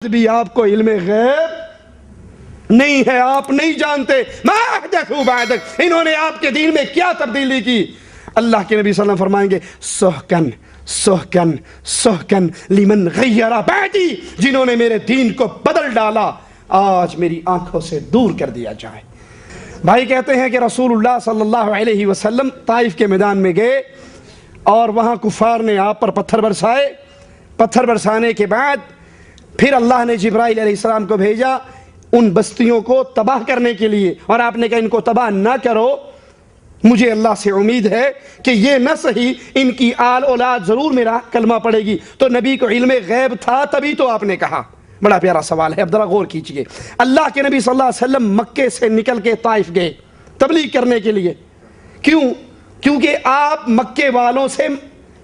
بھی آپ کو علم غیب نہیں ہے، آپ نہیں جانتے ما احدثوا بعدک، انہوں نے آپ کے دین میں کیا تبدیلی کی۔ اللہ کے نبی صلی اللہ علیہ وسلم فرمائیں گے سحقن سحقن سحقن لمن غیر بعدی، جنہوں نے میرے دین کو بدل ڈالا آج میری آنکھوں سے دور کر دیا جائے۔ بھائی کہتے ہیں کہ رسول اللہ صلی اللہ علیہ وسلم طائف کے میدان میں گئے اور وہاں کفار نے آپ پر پتھر برسائے۔ پتھر برسانے کے بعد پھر اللہ نے جبرائیل علیہ السلام کو بھیجا ان بستیوں کو تباہ کرنے کے لیے، اور آپ نے کہا ان کو تباہ نہ کرو، مجھے اللہ سے امید ہے کہ یہ نہ صحیح ان کی آل اولاد ضرور میرا کلمہ پڑے گی۔ تو نبی کو علم غیب تھا تبھی تو آپ نے کہا۔ بڑا پیارا سوال ہے، اب ذرا غور کیجئے۔ اللہ کے نبی صلی اللہ علیہ وسلم مکے سے نکل کے طائف گئے تبلیغ کرنے کے لیے، کیوں؟ کیونکہ آپ مکے والوں سے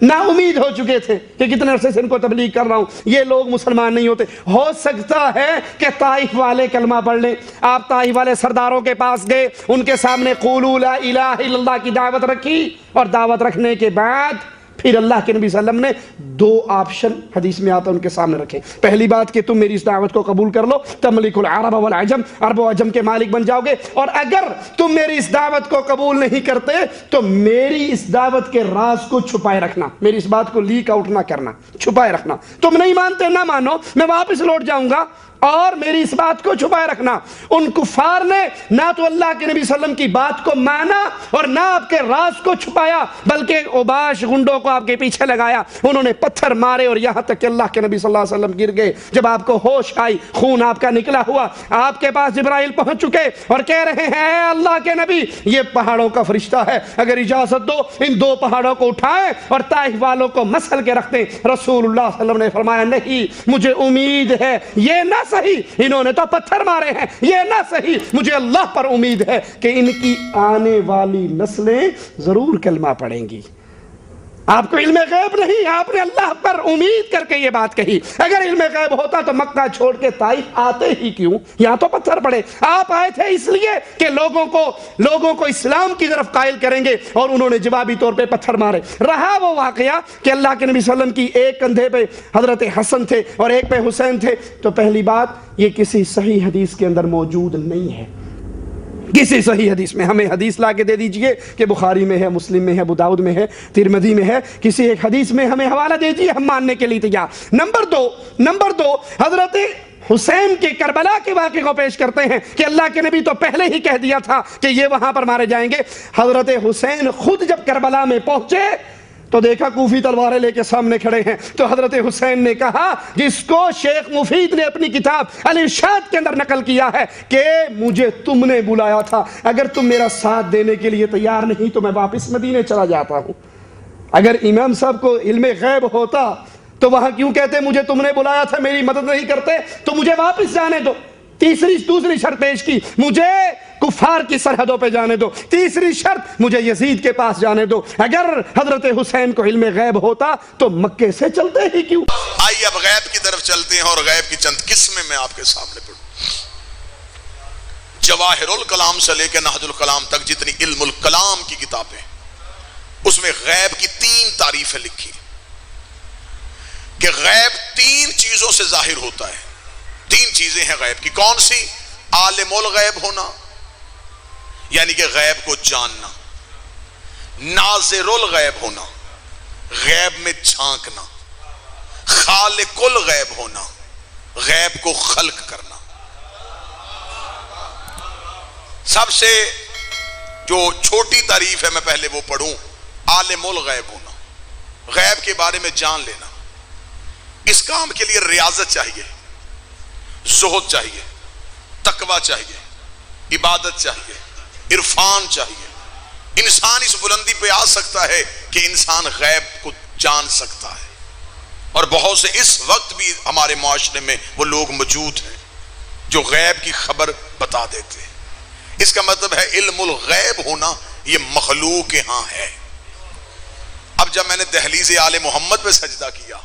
نا امید ہو چکے تھے کہ کتنے عرصے سے ان کو تبلیغ کر رہا ہوں، یہ لوگ مسلمان نہیں ہوتے، ہو سکتا ہے کہ طائف والے کلمہ پڑھ لیں۔ آپ طائف والے سرداروں کے پاس گئے، ان کے سامنے قولوا لا الہ الا اللہ کی دعوت رکھی، اور دعوت رکھنے کے بعد پھر اللہ کے نبی صلی اللہ علیہ وسلم نے دو آپشن حدیث میں آتا ان کے سامنے رکھے۔ پہلی بات کہ تم میری اس دعوت کو قبول کر لو، تملک العرب والعجم، عرب و عجم کے مالک بن جاؤ گے، اور اگر تم میری اس دعوت کو قبول نہیں کرتے تو میری اس دعوت کے راز کو چھپائے رکھنا، میری اس بات کو لیک آؤٹ نہ کرنا، چھپائے رکھنا۔ تم نہیں مانتے نہ مانو، میں واپس لوٹ جاؤں گا، اور میری اس بات کو چھپائے رکھنا۔ ان کفار نے نہ تو اللہ کے نبی صلی اللہ علیہ وسلم کی بات کو مانا اور نہ آپ کے راز کو چھپایا، بلکہ اوباش گنڈوں کو آپ کے پیچھے لگایا، انہوں نے پتھر مارے، اور یہاں تک کہ اللہ کے نبی صلی اللہ علیہ وسلم گر گئے۔ جب آپ کو ہوش آئی، خون آپ کا نکلا ہوا، آپ کے پاس جبرائیل پہنچ چکے اور کہہ رہے ہیں اے اللہ کے نبی، یہ پہاڑوں کا فرشتہ ہے، اگر اجازت دو ان دو پہاڑوں کو اٹھائیں اور طائف والوں کو مسل کے رکھ دیں۔ رسول اللہ صلی اللہ علیہ وسلم نے فرمایا نہیں، مجھے امید ہے، یہ نہ صحیح انہوں نے تو پتھر مارے ہیں، یہ نہ صحیح مجھے اللہ پر امید ہے کہ ان کی آنے والی نسلیں ضرور کلمہ پڑھیں گی۔ آپ کو علم غیب نہیں، آپ نے اللہ پر امید کر کے یہ بات کہی۔ اگر علم غیب ہوتا تو مکہ چھوڑ کے طائف آتے ہی کیوں؟ یہاں تو پتھر پڑے۔ آپ آئے تھے اس لیے کہ لوگوں کو اسلام کی طرف قائل کریں گے، اور انہوں نے جوابی طور پہ پتھر مارے۔ رہا وہ واقعہ کہ اللہ کے نبی صلی اللہ علیہ وسلم کی ایک کندھے پہ حضرت حسن تھے اور ایک پہ حسین تھے، تو پہلی بات یہ کسی صحیح حدیث کے اندر موجود نہیں ہے۔ کسی صحیح حدیث میں ہمیں حدیث لا کے دے دیجئے کہ بخاری میں ہے، مسلم میں ہے، ابو داؤد میں ہے، ترمذی میں ہے، کسی ایک حدیث میں ہمیں حوالہ دے دیجئے، ہم ماننے کے لیے تیار۔ نمبر دو حضرت حسین کے کربلا کے واقعے کو پیش کرتے ہیں کہ اللہ کے نبی تو پہلے ہی کہہ دیا تھا کہ یہ وہاں پر مارے جائیں گے۔ حضرت حسین خود جب کربلا میں پہنچے تو دیکھا کوفی تلواریں لے کے سامنے کھڑے ہیں، تو حضرت حسین نے کہا، جس کو شیخ مفید نے اپنی کتاب الارشاد کے اندر نقل کیا ہے کہ مجھے تم نے بلایا تھا، اگر تم میرا ساتھ دینے کے لیے تیار نہیں تو میں واپس مدینے چلا جاتا ہوں۔ اگر امام صاحب کو علم غیب ہوتا تو وہاں کیوں کہتے مجھے تم نے بلایا تھا، میری مدد نہیں کرتے تو مجھے واپس جانے دو۔ دوسری شرط پیش کی، مجھے کفار کی سرحدوں پہ جانے دو۔ تیسری شرط، مجھے یزید کے پاس جانے دو۔ اگر حضرت حسین کو علم غیب ہوتا تو مکے سے چلتے ہی کیوں؟ آئیے اب غیب کی طرف چلتے ہیں، اور غیب کی چند قسمیں میں آپ کے سامنے پڑھوں۔ جواہر الکلام سے لے کے نہج الکلام تک جتنی علم الکلام کی کتابیں، اس میں غیب کی 3 تعریفیں لکھی کہ غیب 3 چیزوں سے ظاہر ہوتا ہے۔ 3 چیزیں ہیں غیب کی، کون سی؟ عالم الغیب ہونا، یعنی کہ غیب کو جاننا، ناظر الغیب ہونا، غیب میں جھانکنا، خالق الغیب ہونا، غیب کو خلق کرنا۔ سب سے جو چھوٹی تعریف ہے میں پہلے وہ پڑھوں، عالم الغیب ہونا، غیب کے بارے میں جان لینا۔ اس کام کے لیے ریاضت چاہیے، زہد چاہیے، تقوی چاہیے، عبادت چاہیے، عرفان چاہیے۔ انسان اس بلندی پہ آ سکتا ہے کہ انسان غیب کو جان سکتا ہے، اور بہت سے اس وقت بھی ہمارے معاشرے میں وہ لوگ موجود ہیں جو غیب کی خبر بتا دیتے ہیں۔ اس کا مطلب ہے علم الغیب ہونا یہ مخلوق ہاں ہے۔ اب جب میں نے دہلیز آل محمد پہ سجدہ کیا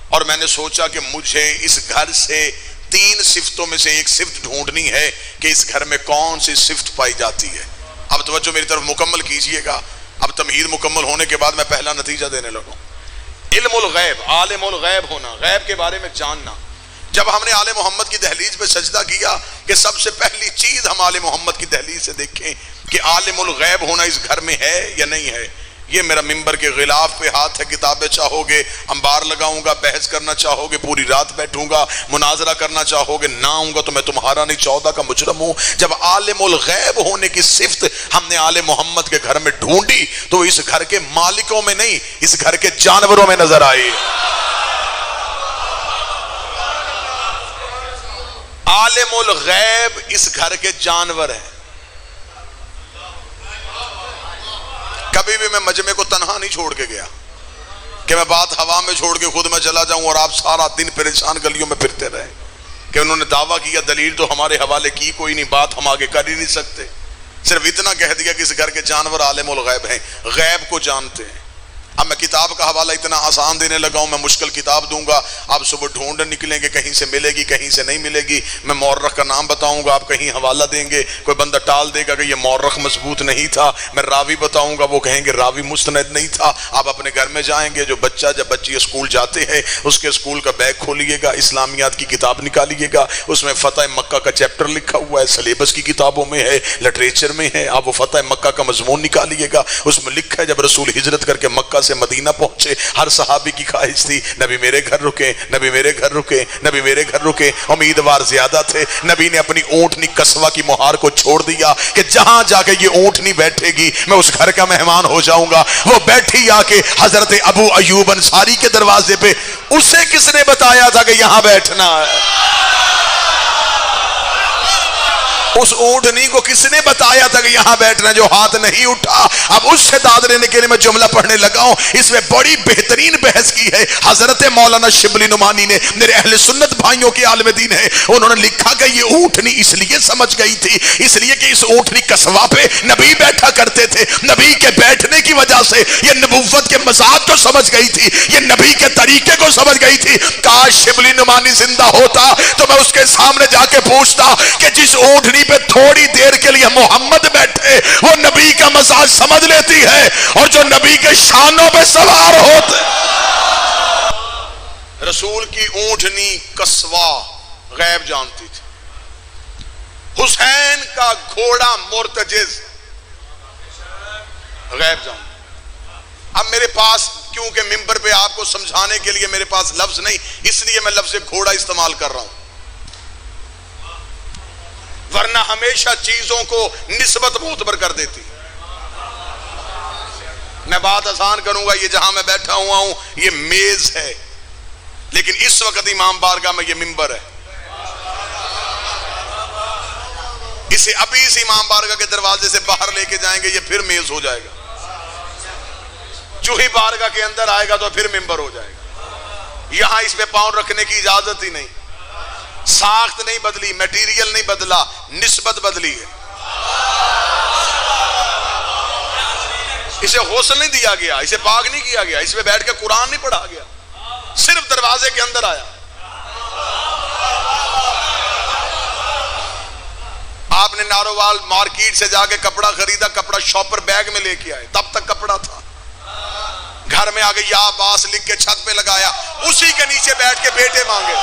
اور میں نے سوچا کہ مجھے اس گھر سے 3 صفتوں میں سے ایک صفت ڈھونڈنی ہے کہ اس گھر میں کون سی صفت پائی جاتی ہے۔ اب توجہ میری طرف مکمل کیجئے گا، اب تمہید مکمل ہونے کے بعد میں پہلا نتیجہ دینے لگوں۔ علم الغیب، عالم الغیب ہونا، غیب کے بارے میں جاننا۔ جب ہم نے آل محمد کی دہلیز پہ سجدہ کیا کہ سب سے پہلی چیز ہم آل محمد کی دہلیز سے دیکھیں کہ عالم الغیب ہونا اس گھر میں ہے یا نہیں ہے. یہ میرا ممبر کے غلاف پہ ہاتھ ہے. کتابیں چاہو گے انبار لگاؤں گا, بحث کرنا چاہو گے پوری رات بیٹھوں گا, مناظرہ کرنا چاہو گے نہ آؤں گا تو میں تمہارا نہیں 14 کا مجرم ہوں. جب عالم الغیب ہونے کی صفت ہم نے آل محمد کے گھر میں ڈھونڈی تو اس گھر کے مالکوں میں نہیں, اس گھر کے جانوروں میں نظر آئی. عالم الغیب اس گھر کے جانور ہیں. کبھی بھی میں مجمع کو تنہا نہیں چھوڑ کے گیا کہ میں بات ہوا میں چھوڑ کے خود میں چلا جاؤں اور آپ سارا دن پریشان گلیوں میں پھرتے رہے کہ انہوں نے دعویٰ کیا, دلیل تو ہمارے حوالے کی کوئی نہیں, بات ہم آگے کر ہی نہیں سکتے. صرف اتنا کہہ دیا کہ اس گھر کے جانور عالم الغیب ہیں, غیب کو جانتے ہیں. اب میں کتاب کا حوالہ اتنا آسان دینے لگا ہوں, میں مشکل کتاب دوں گا, آپ صبح ڈھونڈ نکلیں گے, کہیں سے ملے گی کہیں سے نہیں ملے گی. میں مورخ کا نام بتاؤں گا, آپ کہیں حوالہ دیں گے, کوئی بندہ ٹال دے گا کہ یہ مورخ مضبوط نہیں تھا. میں راوی بتاؤں گا, وہ کہیں گے راوی مستند نہیں تھا. آپ اپنے گھر میں جائیں گے, جو بچہ جب بچی اسکول جاتے ہیں اس کے اسکول کا بیگ کھولیے گا, اسلامیات کی کتاب نکالیے گا, اس میں فتح مکہ کا چیپٹر لکھا ہوا ہے, سلیبس کی کتابوں میں ہے, لٹریچر میں ہے. آپ وہ فتح مکہ کا مضمون نکالیے گا, اس میں لکھا ہے جب رسول ہجرت کر کے مکہ سے مدینہ پہنچے ہر صحابی کی خواہش تھی نبی میرے گھر رکیں, نبی میرے گھر رکیں, نبی میرے گھر رکیں. امیدوار زیادہ تھے. نبی نے اپنی اونٹنی قصوہ کی مہار کو چھوڑ دیا کہ جہاں جا کے یہ اونٹنی بیٹھے گی میں اس گھر کا مہمان ہو جاؤں گا. وہ بیٹھی آ کے حضرت ابو ایوب انصاری کے دروازے پہ. اسے کس نے بتایا تھا کہ یہاں بیٹھنا ہے؟ اس اونٹنی کو کس نے بتایا تھا کہ یہاں بیٹھنا, جو ہاتھ نہیں اٹھا. اب اس سے داد لینے کے لیے میں جملہ پڑھنے لگا ہوں. اس میں بڑی بہترین بحث کی ہے حضرت مولانا شبلی نعمانی نے, میرے اہل سنت بھائیوں کے عالم دین ہے. انہوں نے لکھا کہ یہ اونٹنی اس لیے سمجھ گئی تھی, اس لیے کہ اس اونٹنی قصوہ پہ نبی بیٹھا کرتے تھے. نبی کے بیٹھنے کی وجہ سے یہ نبوت کے مزاج کو سمجھ گئی تھی, یہ نبی کے طریقے کو سمجھ گئی تھی. کاش شبلی نعمانی زندہ ہوتا تو میں اس کے سامنے جا کے پوچھتا کہ جس اونٹنی پہ تھوڑی دیر کے لیے محمد بیٹھے وہ نبی کا مزاج سمجھ لیتی ہے, اور جو نبی کے شانوں پہ سوار ہوتے. رسول کی اونٹنی قصوہ غیب جانتی تھی. حسین کا گھوڑا مرتجز غیب جانتی. اب میرے پاس کیونکہ ممبر پہ آپ کو سمجھانے کے لیے میرے پاس لفظ نہیں, اس لیے میں لفظ گھوڑا استعمال کر رہا ہوں, ورنہ ہمیشہ چیزوں کو نسبت معتبر کر دیتی. میں بات آسان کروں گا, یہ جہاں میں بیٹھا ہوا ہوں یہ میز ہے, لیکن اس وقت امام بارگاہ میں یہ ممبر ہے. اسے ابھی اس امام بارگاہ کے دروازے سے باہر لے کے جائیں گے یہ پھر میز ہو جائے گا, جو ہی بارگاہ کے اندر آئے گا تو پھر ممبر ہو جائے گا. یہاں اس پہ پاؤں رکھنے کی اجازت ہی نہیں. ساخت نہیں بدلی, میٹیریل نہیں بدلا, نسبت بدلی ہے. اسے غسل نہیں دیا گیا, اسے پاک نہیں کیا گیا, اس پہ بیٹھ کے قرآن نہیں پڑھا گیا, صرف دروازے کے اندر آیا. آپ نے نارووال مارکیٹ سے جا کے کپڑا خریدا, کپڑا شاپر بیگ میں لے کے آئے, تب تک کپڑا تھا. گھر میں آگے یا باس لکھ کے چھت پہ لگایا, اسی کے نیچے بیٹھ کے بیٹے مانگے.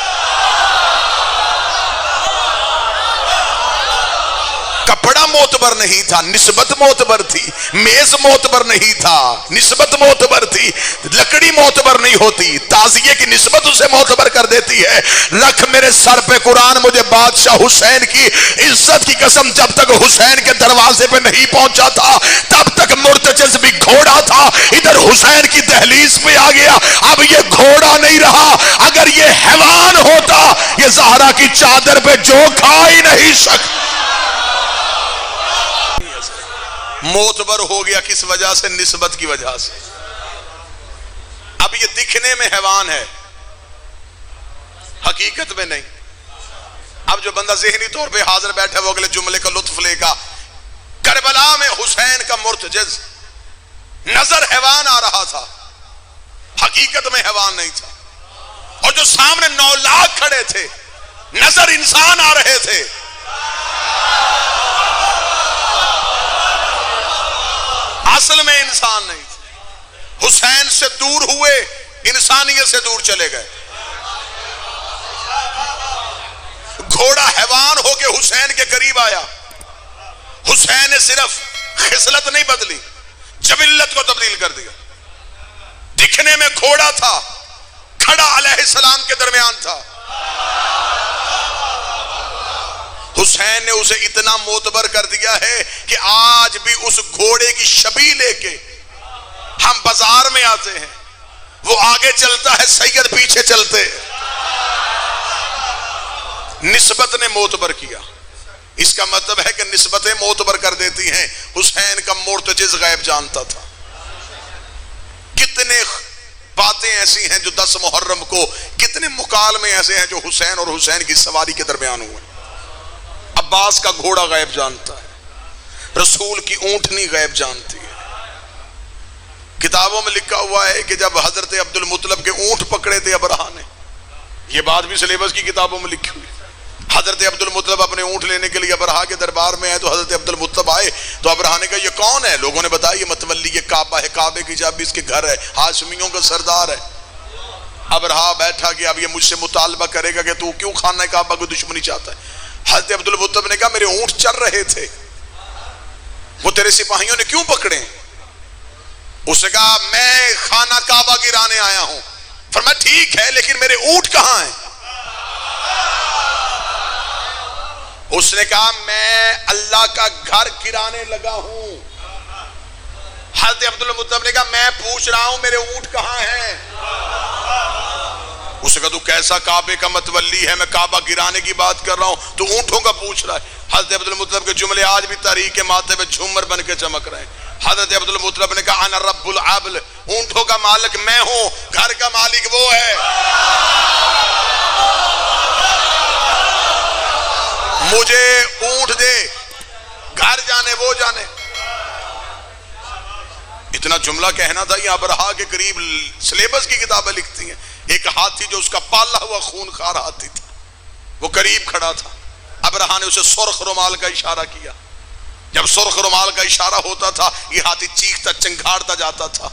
کپڑا معتبر نہیں تھا, نسبت معتبر تھی. میز معتبر نہیں تھا, نسبت معتبر تھی. لکڑی معتبر نہیں ہوتی, تعزیے کی نسبت اسے معتبر کر دیتی ہے. رکھ میرے سر پہ قرآن, مجھے بادشاہ حسین کی عزت کی قسم, جب تک حسین کے دروازے پہ نہیں پہنچا تھا تب تک مرتجز بھی گھوڑا تھا, ادھر حسین کی دہلیز پہ آ گیا. اب یہ گھوڑا نہیں رہا, اگر یہ حیوان ہوتا یہ زہرا کی چادر پہ جو کھا ہی نہیں سکتا. معتبر ہو گیا کس وجہ سے؟ نسبت کی وجہ سے. اب یہ دکھنے میں حیوان ہے, حقیقت میں نہیں. اب جو بندہ ذہنی طور پہ حاضر بیٹھا وہ اگلے جملے کا لطف لے گا. کربلا میں حسین کا مرتجز نظر حیوان آ رہا تھا, حقیقت میں حیوان نہیں تھا. اور جو سامنے 9 لاکھ کھڑے تھے نظر انسان آ رہے تھے. اصل میں انسان نہیں تھے. حسین سے دور ہوئے, انسانیت سے دور چلے گئے. گھوڑا حیوان ہو کے حسین کے قریب آیا. حسین نے صرف خصلت نہیں بدلی، جبلت کو تبدیل کر دیا. دکھنے میں گھوڑا تھا، کھڑا علیہ السلام کے درمیان تھا. حسین نے اسے اتنا معتبر کر دیا ہے کہ آج بھی اس گھوڑے کی شبیہ لے کے ہم بازار میں آتے ہیں، وہ آگے چلتا ہے، سید پیچھے چلتے. نسبت نے معتبر کیا. اس کا مطلب ہے کہ نسبتیں معتبر کر دیتی ہیں. حسین کا مرتجز غیب جانتا تھا. کتنے باتیں ایسی ہیں جو 10 محرم کو، کتنے مکالمے ایسے ہیں جو حسین اور حسین کی سواری کے درمیان ہوئے. عباس کا گھوڑا غیب جانتا ہے، رسول کی اونٹنی غیب جانتی ہے. کتابوں میں لکھا ہوا ہے کہ جب حضرت عبد المطلب کے اونٹ پکڑے تھے ابرہہ نے، یہ بات بھی سلیبس کی کتابوں میں لکھی ہوئی. حضرت عبد المطلب اپنے اونٹ لینے کے لیے ابرہہ کے دربار میں آئے تو حضرت عبد المطلب آئے تو ابرہہ نے کہا یہ کون ہے؟ لوگوں نے بتایا یہ متولی، یہ کعبہ ہے، کعبے کی چابی اس کے گھر ہے، ہاشمیوں کا سردار ہے. ابرہہ بیٹھا کہ اب یہ مجھ سے مطالبہ کرے گا کہ تو کیوں خانہ کعبہ کو دشمنی چاہتا ہے. حضرت عبد المطلب نے کہا میرے اونٹ چل رہے تھے، وہ تیرے سپاہیوں نے کیوں پکڑے؟ اس نے کہا میں خانہ کعبہ گرانے آیا ہوں. فرمایا ٹھیک ہے لیکن میرے اونٹ کہاں ہیں؟ اس نے کہا میں اللہ کا گھر گرانے لگا ہوں. حضرت عبد المطلب نے کہا میں پوچھ رہا ہوں میرے اونٹ کہاں ہیں؟ اس نے کہا تو کیسا کعبے کا متولی ہے، میں کعبہ گرانے کی بات کر رہا ہوں، تو اونٹوں کا پوچھ رہا ہے. حضرت عبد المطلب کے جملے آج بھی تاریخ کے ماتھے پہ جھومر بن کے چمک رہے ہیں. حضرت عبد المطلب نے کہا انا رب العبل، اونٹوں کا مالک میں ہوں، گھر کا مالک وہ ہے. مجھے اونٹ دے، گھر جانے وہ جانے. اتنا جملہ کہنا تھا. یہ ابرہہ کے قریب سلیبس کی کتابیں لکھتی ہیں. ایک ہاتھی جو اس کا پالا ہوا خونخوار ہاتھی تھا، وہ قریب کھڑا تھا. ابرہہ نے اسے سرخ رومال کا اشارہ کیا. جب سرخ رومال کا اشارہ ہوتا تھا یہ ہاتھی چیختا چنگھاڑتا جاتا تھا،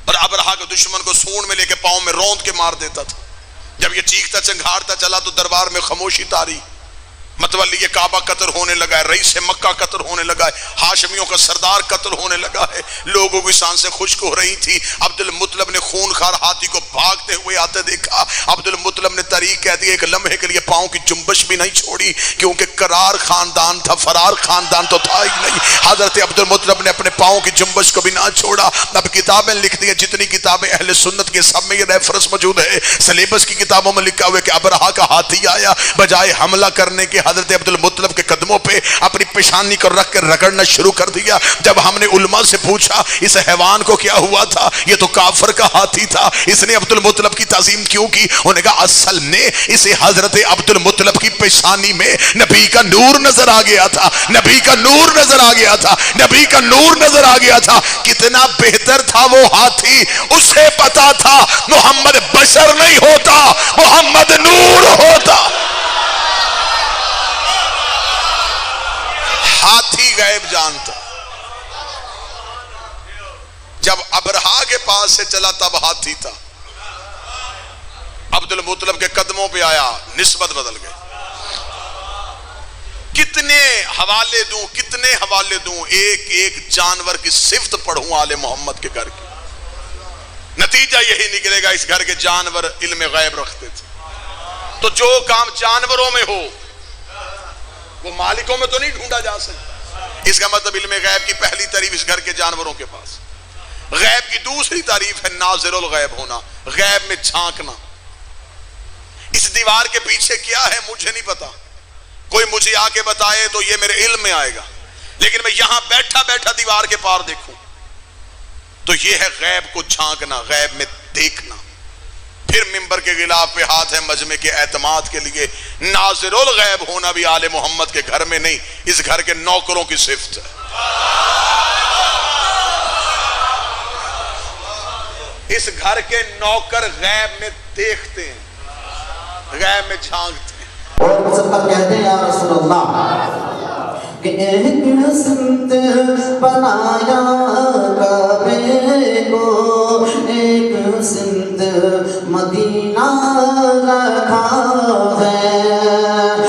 اور ابرہہ کے دشمن کو سونڈ میں لے کے پاؤں میں روند کے مار دیتا تھا. جب یہ چیختا چنگھاڑتا چلا تو دربار میں خاموشی تاری. متولی یہ کعبہ قتل ہونے لگا ہے، رئیس مکہ قتل ہونے لگا ہے، ہاشمیوں کا سردار قتل ہونے لگا ہے. لوگوں کی سانسیں خشک ہو رہی تھی. عبد المطلب نے خونخوار ہاتھی کو بھاگتے ہوئے آتے دیکھا. عبد المطلب نے طریق کہہ دی، ایک لمحے کے لیے پاؤں کی جنبش بھی نہیں چھوڑی، کیونکہ قرار خاندان تھا، فرار خاندان تو تھا ہی نہیں. حضرت عبد المطلب نے اپنے پاؤں کی جنبش کو بھی نہ چھوڑا. اب کتابیں لکھتی ہیں، جتنی کتابیں اہل سنت کے سب میں یہ ریفرنس موجود ہے. سلیبس کی کتابوں میں لکھا ہوا ہے کہ ابرہہ کا ہاتھی آیا، بجائے حملہ کرنے کے حضرت عبد المطلب کے قدموں پہ اپنی پیشانی کو رکھ کے رگڑنا شروع کر دیا. جب ہم نے علماء سے پوچھا اس حیوان کو کیا ہوا تھا، یہ تو کافر کا ہاتھی تھا، اس نے عبد المطلب کی تعظیم کیوں کی؟ انہوں نے کہا اصل میں اسے حضرت عبد المطلب کی پیشانی میں نبی کا نور نظر آ گیا تھا، نبی کا نور نظر آ گیا تھا، نبی کا نور نظر آ گیا تھا. کتنا بہتر تھا وہ ہاتھی، اسے پتا تھا محمد بشر نہیں ہوتا، محمد نور ہوتا. ہاتھی غیب جانتا. جب ابرہہ کے پاس سے چلا تب ہاتھی تھا، عبد المطلب کے قدموں پہ آیا، نسبت بدل گئی. کتنے حوالے دوں، کتنے حوالے دوں، ایک ایک جانور کی صفت پڑھوں آل محمد کے گھر کی. نتیجہ یہی نکلے گا اس گھر کے جانور علم غیب رکھتے تھے. تو جو کام جانوروں میں ہو وہ مالکوں میں تو نہیں ڈھونڈا جا سکتا. اس کا مطلب علم غیب کی پہلی تعریف اس گھر کے جانوروں کے پاس. غیب کی دوسری تعریف ہے ناظر الغیب ہونا، غیب میں جھانکنا. اس دیوار کے پیچھے کیا ہے مجھے نہیں پتا، کوئی مجھے آ کے بتائے تو یہ میرے علم میں آئے گا، لیکن میں یہاں بیٹھا بیٹھا دیوار کے پار دیکھوں تو یہ ہے غیب کو جھانکنا، غیب میں دیکھنا. پھر منبر کے غلاف پہ ہاتھ ہے مجمع کے اعتماد کے لیے. ناظر الغیب ہونا بھی آل محمد کے گھر میں نہیں، اس گھر کے نوکروں کی صفت ہے. اس گھر کے نوکر غیب میں دیکھتے ہیں، غیب میں جھانکتے ہیں. اور سب کہتے ہیں یا رسول اللہ کہ ایک سمت بنایا کعبے کو، ایک سمت مدینہ رکھا ہے.